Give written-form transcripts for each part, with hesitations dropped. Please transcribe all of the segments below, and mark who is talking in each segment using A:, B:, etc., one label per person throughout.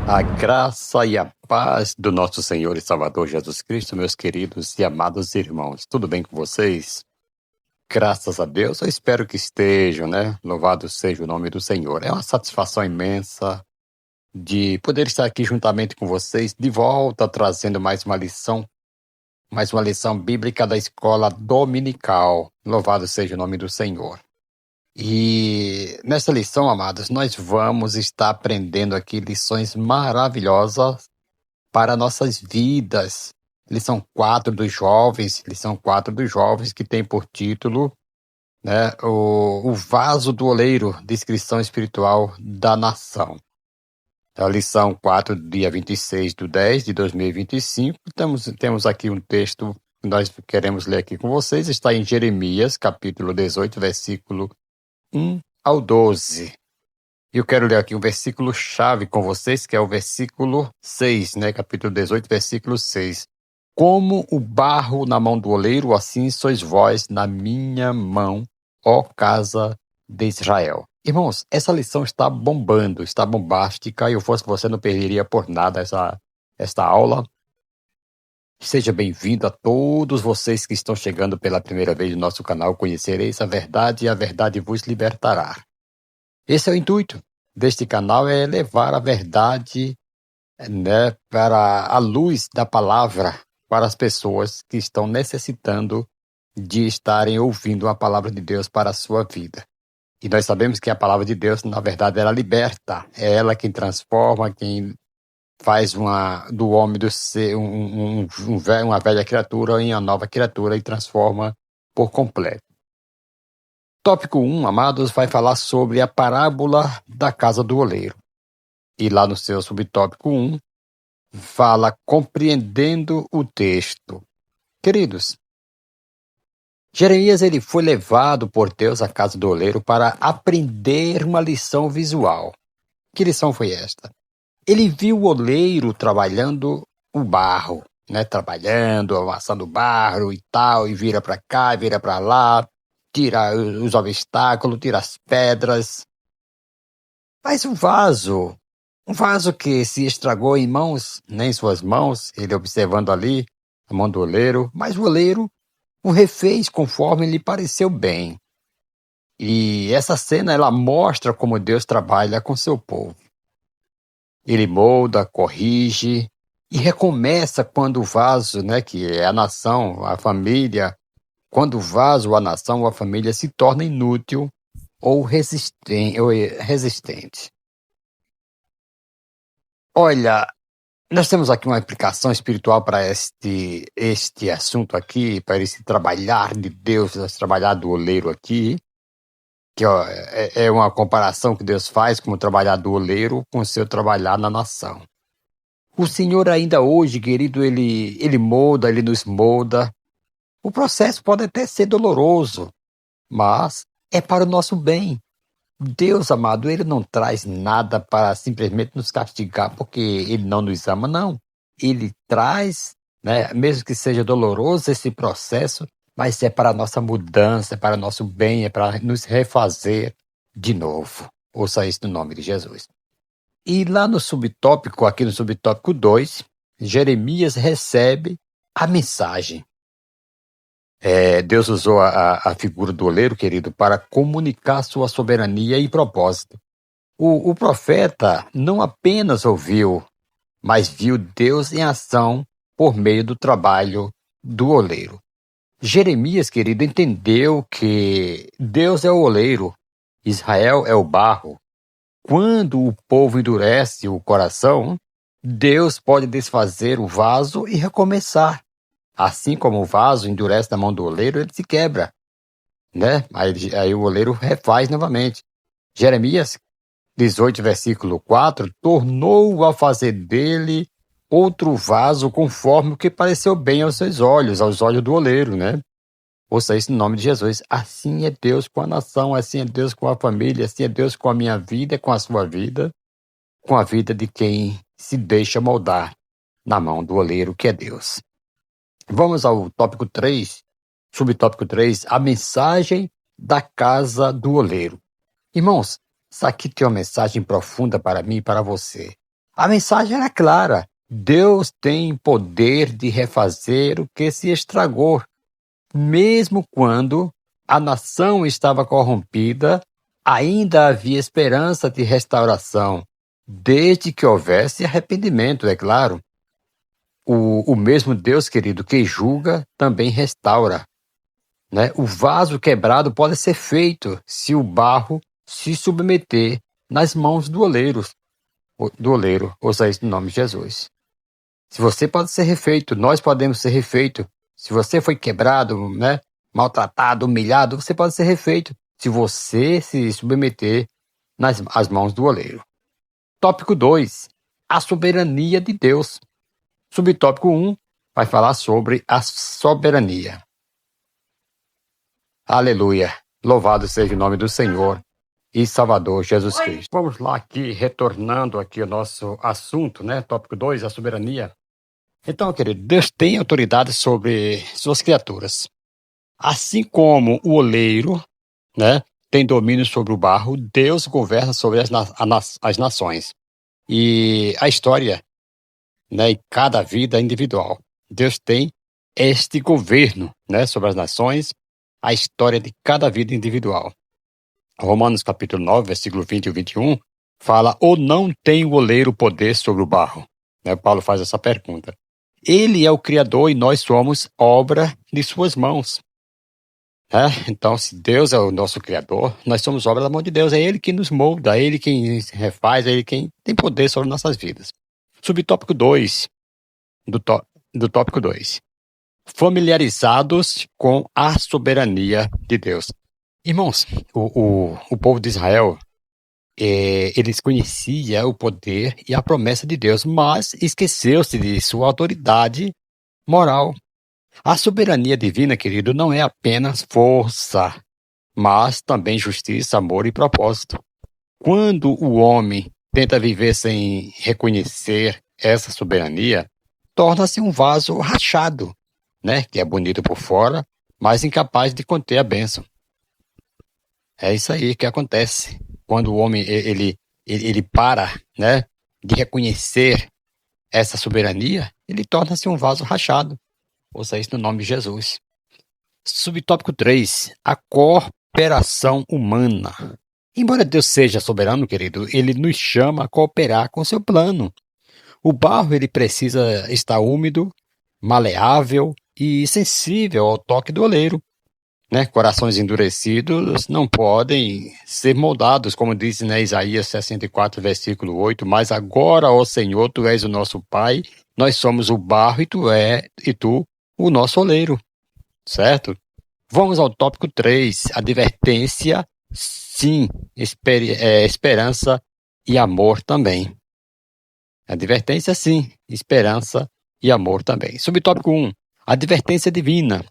A: A graça e a paz do nosso Senhor e Salvador Jesus Cristo, meus queridos e amados irmãos. Tudo bem com vocês? Graças a Deus, eu espero que estejam, né? Louvado seja o nome do Senhor. É uma satisfação imensa de poder estar aqui juntamente com vocês, de volta, trazendo mais uma lição bíblica da escola dominical. Louvado seja o nome do Senhor. E nessa lição, amados, nós vamos estar aprendendo aqui lições maravilhosas para nossas vidas. Lição 4 dos jovens, que tem por título, né, o vaso do oleiro, descrição espiritual da nação. A lição 4, dia 26/10 de 2025, temos aqui um texto que nós queremos ler aqui com vocês, está em Jeremias, capítulo 18, versículo 1 ao 12. E eu quero ler aqui um versículo-chave com vocês, que é o versículo 6, né? Capítulo 18, versículo 6. Como o barro na mão do oleiro, assim sois vós na minha mão, ó casa de Israel. Irmãos, essa lição está bombando, está bombástica, e eu fosse você não perderia por nada esta aula. Seja bem-vindo a todos vocês que estão chegando pela primeira vez no nosso canal. Conhecereis a verdade e a verdade vos libertará. Esse é o intuito deste canal, é levar a verdade, né, para a luz da palavra para as pessoas que estão necessitando de estarem ouvindo a palavra de Deus para a sua vida. E nós sabemos que a palavra de Deus, na verdade, ela liberta. É ela quem transforma, quem faz do homem do ser uma velha criatura em uma nova criatura e transforma por completo. Tópico 1, amados, vai falar sobre a parábola da casa do oleiro. E lá no seu subtópico 1, fala compreendendo o texto. Queridos, Jeremias ele foi levado por Deus à casa do oleiro para aprender uma lição visual. Que lição foi esta? Ele viu o oleiro trabalhando o barro, né? Trabalhando, amassando o barro e tal, e vira para cá, vira para lá, tira os obstáculos, tira as pedras. Mas um vaso que se estragou em mãos, nem em suas mãos, ele observando ali a mão do oleiro, mas o oleiro o refez conforme lhe pareceu bem. E essa cena, ela mostra como Deus trabalha com seu povo. Ele molda, corrige e recomeça quando o vaso, né, que é a nação, a família, quando o vaso, a nação ou a família se torna inútil ou resistente. Olha, nós temos aqui uma aplicação espiritual para este assunto aqui, para esse trabalhar de Deus, esse trabalhar do oleiro aqui, que ó, é uma comparação que Deus faz como trabalhar do oleiro com o seu trabalhar na nação. O Senhor ainda hoje, querido, ele molda, ele nos molda. O processo pode até ser doloroso, mas é para o nosso bem. Deus, amado, ele não traz nada para simplesmente nos castigar porque ele não nos ama, não. Ele traz, né, mesmo que seja doloroso esse processo, mas é para a nossa mudança, é para o nosso bem, é para nos refazer de novo. Ouça isso no nome de Jesus. E lá no subtópico, aqui no subtópico 2, Jeremias recebe a mensagem. Deus usou a figura do oleiro, querido, para comunicar sua soberania e propósito. O profeta não apenas ouviu, mas viu Deus em ação por meio do trabalho do oleiro. Jeremias, querido, entendeu que Deus é o oleiro, Israel é o barro. Quando o povo endurece o coração, Deus pode desfazer o vaso e recomeçar. Assim como o vaso endurece na mão do oleiro, ele se quebra, né? Aí o oleiro refaz novamente. Jeremias 18, versículo 4, tornou a fazer dele outro vaso conforme o que pareceu bem aos seus olhos, aos olhos do oleiro, né? Ouça isso no nome de Jesus. Assim é Deus com a nação, assim é Deus com a família, assim é Deus com a minha vida, com a sua vida, com a vida de quem se deixa moldar na mão do oleiro, que é Deus. Vamos ao tópico 3, subtópico 3, a mensagem da casa do oleiro. Irmãos, isso aqui tem uma mensagem profunda para mim e para você. A mensagem era clara. Deus tem poder de refazer o que se estragou. Mesmo quando a nação estava corrompida, ainda havia esperança de restauração, desde que houvesse arrependimento, é claro. O mesmo Deus, querido, que julga, também restaura, né? O vaso quebrado pode ser feito se o barro se submeter nas mãos do oleiro, ouça isso no nome de Jesus. Se você pode ser refeito, nós podemos ser refeito. Se você foi quebrado, né, maltratado, humilhado, você pode ser refeito se você se submeter às mãos do oleiro. Tópico 2. A soberania de Deus. Subtópico 1 vai falar sobre a soberania. Aleluia. Louvado seja o nome do Senhor e Salvador Jesus Cristo. Vamos lá aqui, retornando aqui ao nosso assunto, né? Tópico 2, a soberania. Então, querido, Deus tem autoridade sobre suas criaturas. Assim como o oleiro, né, tem domínio sobre o barro, Deus governa sobre as nações. E a história, né, e cada vida individual. Deus tem este governo, né, sobre as nações, a história de cada vida individual. Romanos capítulo 9, versículo 20 e 21, fala, ou não tem o oleiro poder sobre o barro? Né, Paulo faz essa pergunta. Ele é o Criador e nós somos obra de suas mãos. Então, se Deus é o nosso Criador, nós somos obra da mão de Deus. É Ele que nos molda, é Ele quem refaz, é Ele quem tem poder sobre nossas vidas. Subtópico 2, do tópico 2. Familiarizados com a soberania de Deus. Irmãos, o povo de Israel, eles conheciam o poder e a promessa de Deus, mas esqueceu-se de sua autoridade moral. A soberania divina, querido, não é apenas força, mas também justiça, amor e propósito. Quando o homem tenta viver sem reconhecer essa soberania, torna-se um vaso rachado, né? Que é bonito por fora, mas incapaz de conter a bênção. É isso aí que acontece. Quando o homem ele para, né, de reconhecer essa soberania, ele torna-se um vaso rachado. Ouça isso no nome de Jesus. Subtópico 3. A cooperação humana. Embora Deus seja soberano, querido, Ele nos chama a cooperar com seu plano. O barro ele precisa estar úmido, maleável e sensível ao toque do oleiro. Né? Corações endurecidos não podem ser moldados, como diz, né, Isaías 64, versículo 8. Mas agora, ó Senhor, Tu és o nosso Pai, nós somos o barro e Tu o nosso oleiro. Certo? Vamos ao tópico 3, advertência, sim, esperança e amor também. Advertência, sim, esperança e amor também. Subtópico 1, advertência divina.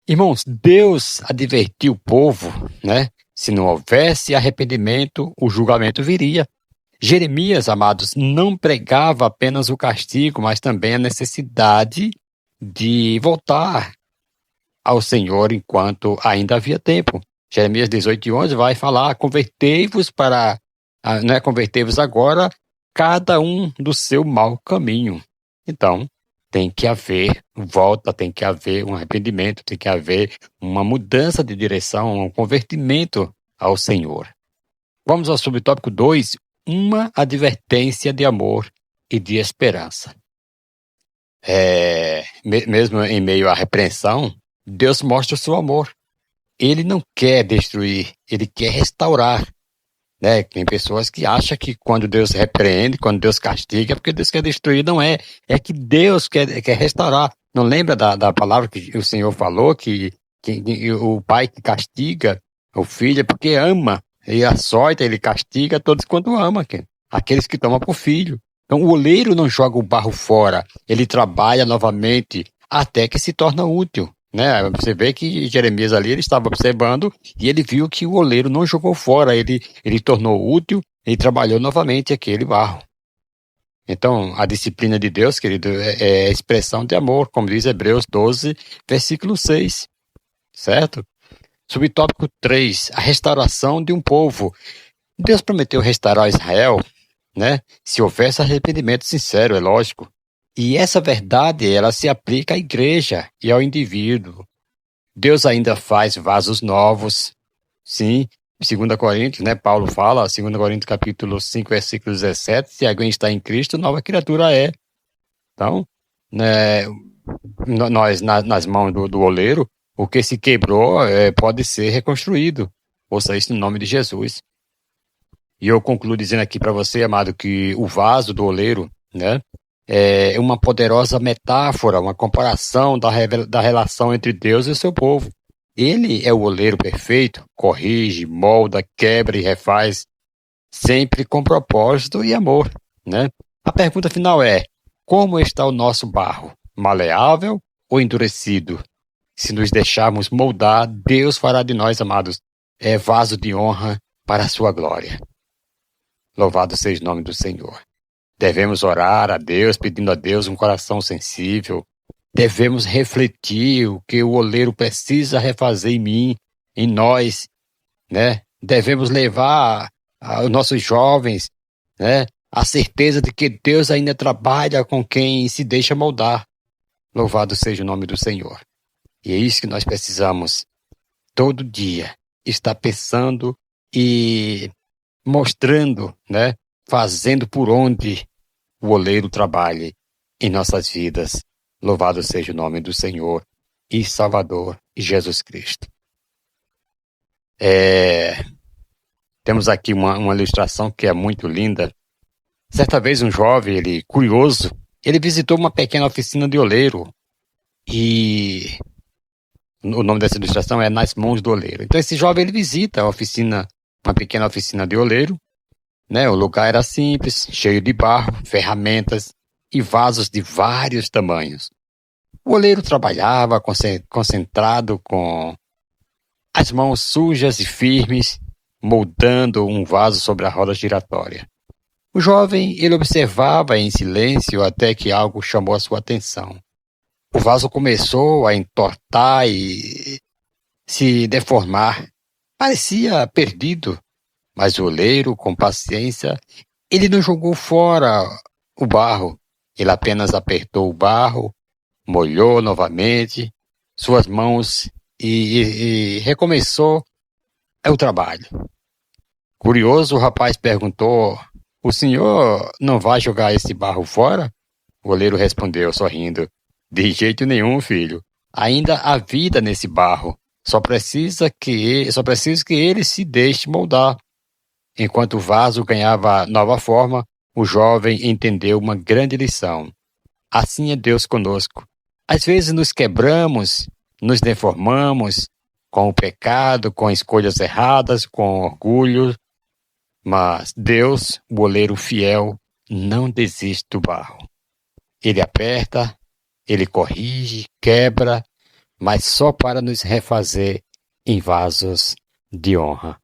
A: Irmãos, Deus advertiu o povo, né? Se não houvesse arrependimento, o julgamento viria. Jeremias, amados, não pregava apenas o castigo, mas também a necessidade de voltar ao Senhor enquanto ainda havia tempo. Jeremias 18:11 vai falar, convertei-vos convertei-vos agora, cada um do seu mau caminho. Então, tem que haver volta, tem que haver um arrependimento, tem que haver uma mudança de direção, um convertimento ao Senhor. Vamos ao subtópico 2, uma advertência de amor e de esperança. Mesmo em meio à repreensão, Deus mostra o seu amor. Ele não quer destruir, ele quer restaurar. Né? Tem pessoas que acham que quando Deus repreende, quando Deus castiga, é porque Deus quer destruir. Não é. É que Deus quer restaurar. Não lembra da palavra que o Senhor falou, que o pai que castiga o filho é porque ama. Ele açoita, ele castiga todos quanto ama. Aqueles que tomam por filho. Então o oleiro não joga o barro fora. Ele trabalha novamente até que se torna útil. Né? Você vê que Jeremias ali ele estava observando e ele viu que o oleiro não jogou fora, ele tornou útil e trabalhou novamente aquele barro. Então, a disciplina de Deus, querido, é expressão de amor, como diz Hebreus 12, versículo 6, certo? Subtópico 3, a restauração de um povo. Deus prometeu restaurar Israel, né? Se houvesse arrependimento sincero, é lógico. E essa verdade, ela se aplica à igreja e ao indivíduo. Deus ainda faz vasos novos, sim. Em 2 Coríntios, né, Paulo fala, 2 Coríntios capítulo 5, versículo 17, se alguém está em Cristo, nova criatura é. Então, né, nós, nas mãos do oleiro, o que se quebrou pode ser reconstruído. Ouça isso no nome de Jesus. E eu concluo dizendo aqui para você, amado, que o vaso do oleiro, né, é uma poderosa metáfora, uma comparação da relação entre Deus e o seu povo. Ele é o oleiro perfeito, corrige, molda, quebra e refaz, sempre com propósito e amor, né? A pergunta final é: como está o nosso barro? Maleável ou endurecido? Se nos deixarmos moldar, Deus fará de nós, amados, vaso de honra para a sua glória. Louvado seja o nome do Senhor. Devemos orar a Deus, pedindo a Deus um coração sensível. Devemos refletir o que o oleiro precisa refazer em mim, em nós, né? Devemos levar os nossos jovens, né, a certeza de que Deus ainda trabalha com quem se deixa moldar. Louvado seja o nome do Senhor. E é isso que nós precisamos todo dia, estar pensando e mostrando, né, fazendo por onde o oleiro trabalhe em nossas vidas. Louvado seja o nome do Senhor e Salvador Jesus Cristo. Temos aqui uma ilustração que é muito linda. Certa vez um jovem, ele curioso, ele visitou uma pequena oficina de oleiro e o nome dessa ilustração é Nas Mãos do Oleiro. Então esse jovem, ele visita a oficina, uma pequena oficina de oleiro, né? O lugar era simples, cheio de barro, ferramentas e vasos de vários tamanhos. O oleiro trabalhava concentrado, com as mãos sujas e firmes, moldando um vaso sobre a roda giratória. O jovem, ele observava em silêncio até que algo chamou a sua atenção. O vaso começou a entortar e se deformar. Parecia perdido, mas o oleiro, com paciência, ele não jogou fora o barro. Ele apenas apertou o barro, molhou novamente suas mãos e recomeçou o trabalho. Curioso, o rapaz perguntou: "O senhor não vai jogar esse barro fora?" O oleiro respondeu, sorrindo: "De jeito nenhum, filho. Ainda há vida nesse barro. Só preciso que ele se deixe moldar." Enquanto o vaso ganhava nova forma, o jovem entendeu uma grande lição. Assim é Deus conosco. Às vezes nos quebramos, nos deformamos com o pecado, com escolhas erradas, com orgulho, mas Deus, o oleiro fiel, não desiste do barro. Ele aperta, ele corrige, quebra, mas só para nos refazer em vasos de honra.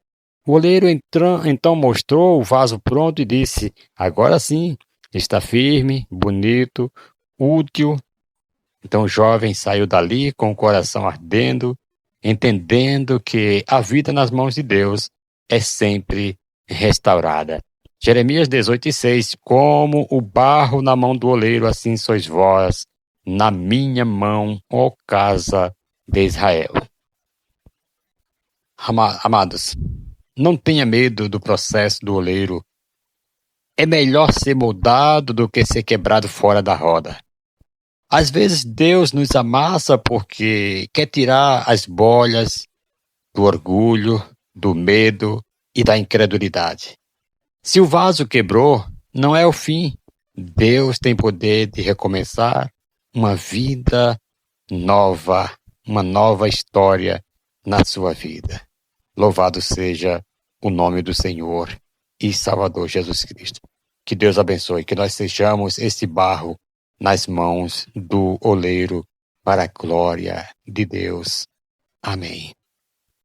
A: O oleiro então mostrou o vaso pronto e disse: "Agora sim, está firme, bonito, útil." Então o jovem saiu dali com o coração ardendo, entendendo que a vida nas mãos de Deus é sempre restaurada. Jeremias 18:6: "Como o barro na mão do oleiro, assim sois vós na minha mão, ó casa de Israel." Amados, não tenha medo do processo do oleiro. É melhor ser moldado do que ser quebrado fora da roda. Às vezes Deus nos amassa porque quer tirar as bolhas do orgulho, do medo e da incredulidade. Se o vaso quebrou, não é o fim. Deus tem poder de recomeçar uma vida nova, uma nova história na sua vida. Louvado seja o nome do Senhor e Salvador Jesus Cristo. Que Deus abençoe, que nós sejamos esse barro nas mãos do oleiro para a glória de Deus. Amém.